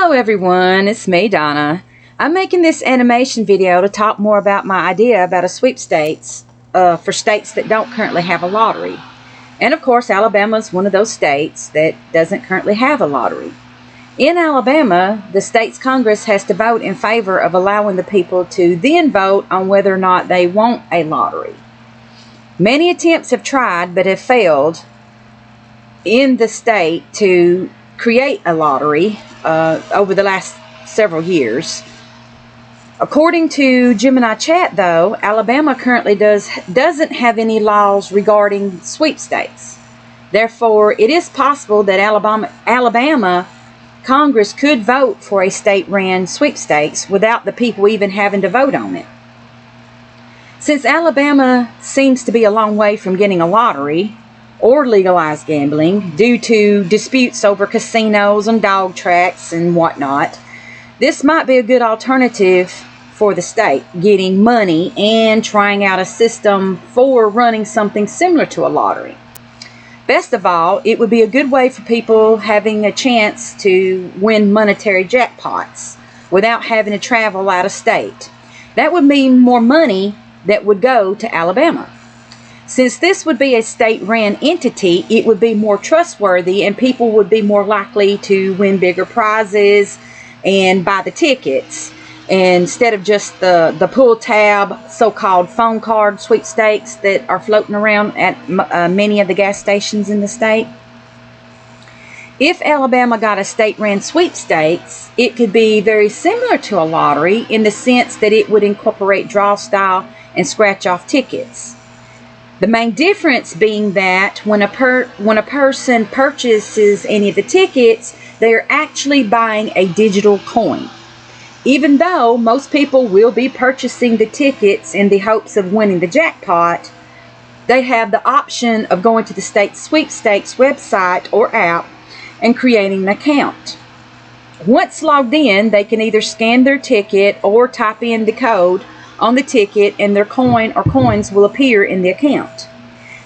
Hello everyone, it's me, Donna. I'm making this animation video to talk more about my idea about a sweepstakes for states that don't currently have a lottery. And of course, Alabama is one of those states that doesn't currently have a lottery. In Alabama, the state's Congress has to vote in favor of allowing the people to then vote on whether or not they want a lottery. Many attempts have tried but have failed in the state to create a lottery over the last several years. According to Gemini Chat, though, Alabama currently doesn't have any laws regarding sweepstakes. Therefore, it is possible that Alabama Congress could vote for a state-ran sweepstakes without the people even having to vote on it. Since Alabama seems to be a long way from getting a lottery or legalized gambling due to disputes over casinos and dog tracks and whatnot, this might be a good alternative for the state getting money and trying out a system for running something similar to a lottery. Best of all, it would be a good way for people having a chance to win monetary jackpots without having to travel out of state. That would mean more money that would go to Alabama. Since this would be a state-ran entity, it would be more trustworthy and people would be more likely to win bigger prizes and buy the tickets instead of just the pull tab so-called phone card sweepstakes that are floating around at many of the gas stations in the state. If Alabama got a state-ran sweepstakes, it could be very similar to a lottery in the sense that it would incorporate draw style and scratch-off tickets. The main difference being that when a person purchases any of the tickets, they are actually buying a digital coin. Even though most people will be purchasing the tickets in the hopes of winning the jackpot, they have the option of going to the state sweepstakes website or app and creating an account. Once logged in, they can either scan their ticket or type in the code on the ticket and their coin or coins will appear in the account.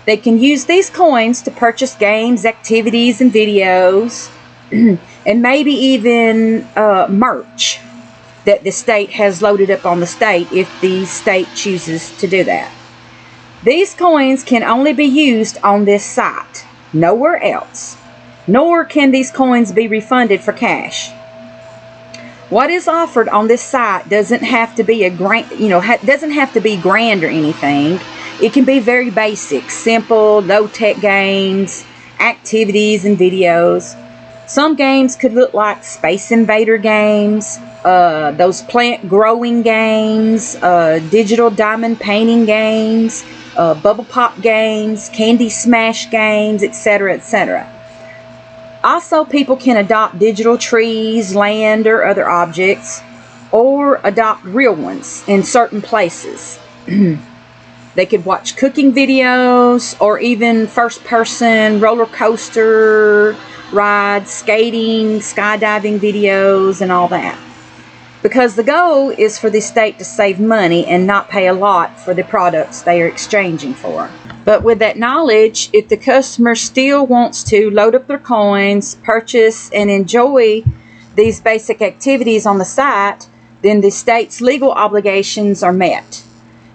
They can use these coins to purchase games, activities, and videos, and maybe even merch that the state has loaded up on the state if the state chooses to do that. These coins can only be used on this site, nowhere else, nor can these coins be refunded for cash. What is offered on this site doesn't have to be doesn't have to be grand or anything. It can be very basic, simple, low-tech games, activities, and videos. Some games could look like Space Invader games, those plant growing games, digital diamond painting games, bubble pop games, candy smash games, etc., etc. Also, people can adopt digital trees, land, or other objects, or adopt real ones in certain places. They could watch cooking videos, or even first-person roller coaster rides, skating, skydiving videos, and all that. Because the goal is for the state to save money and not pay a lot for the products they are exchanging for. But with that knowledge, if the customer still wants to load up their coins, purchase, and enjoy these basic activities on the site, then the state's legal obligations are met.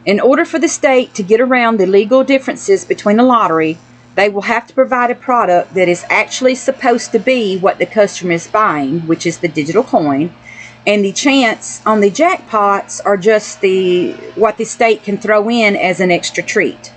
In order for the state to get around the legal differences between a lottery, they will have to provide a product that is actually supposed to be what the customer is buying, which is the digital coin, and the chance on the jackpots are just what the state can throw in as an extra treat.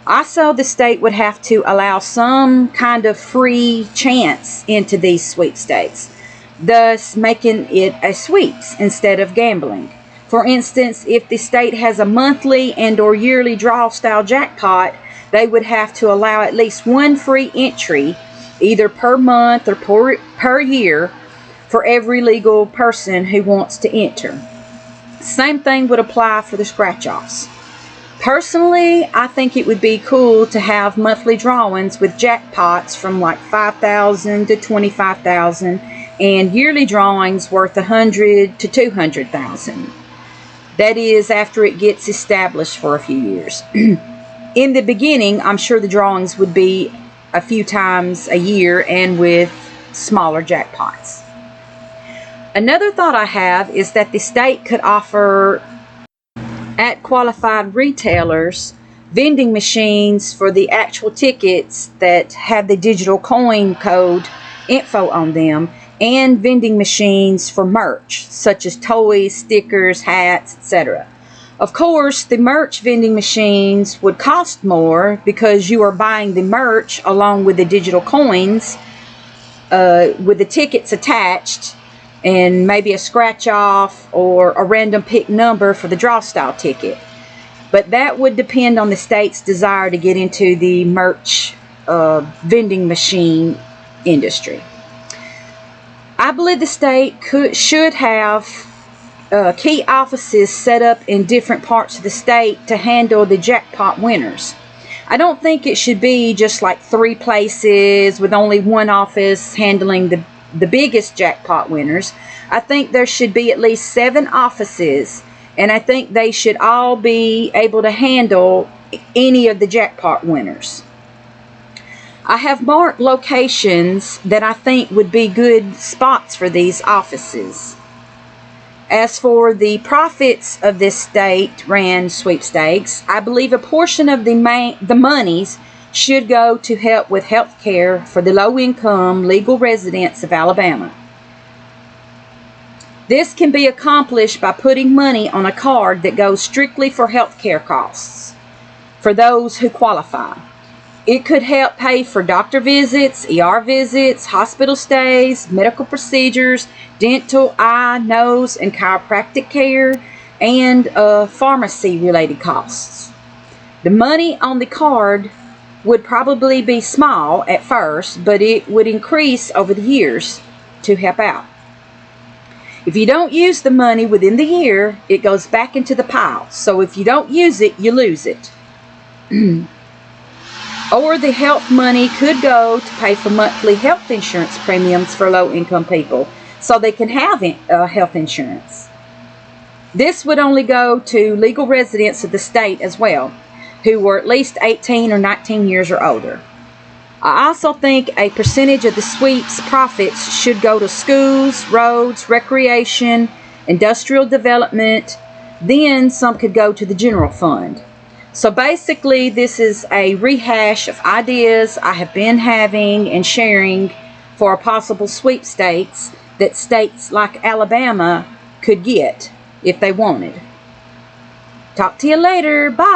Also, the state would have to allow some kind of free chance into these sweepstakes, thus making it a sweeps instead of gambling. For instance, if the state has a monthly and or yearly draw style jackpot, they would have to allow at least one free entry, either per month or per year, for every legal person who wants to enter. Same thing would apply for the scratch-offs. Personally, I think it would be cool to have monthly drawings with jackpots from like $5,000 to $25,000 and yearly drawings worth $100,000 to $200,000. That is after it gets established for a few years. In the beginning, I'm sure the drawings would be a few times a year and with smaller jackpots. Another thought I have is that the state could offer at qualified retailers vending machines for the actual tickets that have the digital coin code info on them, and vending machines for merch such as toys, stickers, hats, etc. Of course, the merch vending machines would cost more because you are buying the merch along with the digital coins with the tickets attached, and maybe a scratch off or a random pick number for the draw style ticket. But that would depend on the state's desire to get into the merch vending machine industry. I believe the state should have key offices set up in different parts of the state to handle the jackpot winners. I don't think it should be just like 3 places with only one office handling the biggest jackpot winners. I think there should be at least 7 offices, and I think they should all be able to handle any of the jackpot winners. I have marked locations that I think would be good spots for these offices. As for the profits of this state-ran sweepstakes, I believe a portion of the monies should go to help with health care for the low-income legal residents of Alabama. This can be accomplished by putting money on a card that goes strictly for health care costs for those who qualify. It could help pay for doctor visits, ER visits, hospital stays, medical procedures, dental, eye, nose, and chiropractic care, and pharmacy-related costs. The money on the card would probably be small at first, but it would increase over the years to help out. If you don't use the money within the year, it goes back into the pile. So if you don't use it, you lose it. Or the health money could go to pay for monthly health insurance premiums for low-income people so they can have health insurance. This would only go to legal residents of the state as well, who were at least 18 or 19 years or older. I also think a percentage of the sweeps profits should go to schools, roads, recreation, industrial development. Then some could go to the general fund. So basically, this is a rehash of ideas I have been having and sharing for a possible sweepstakes that states like Alabama could get if they wanted. Talk to you later. Bye.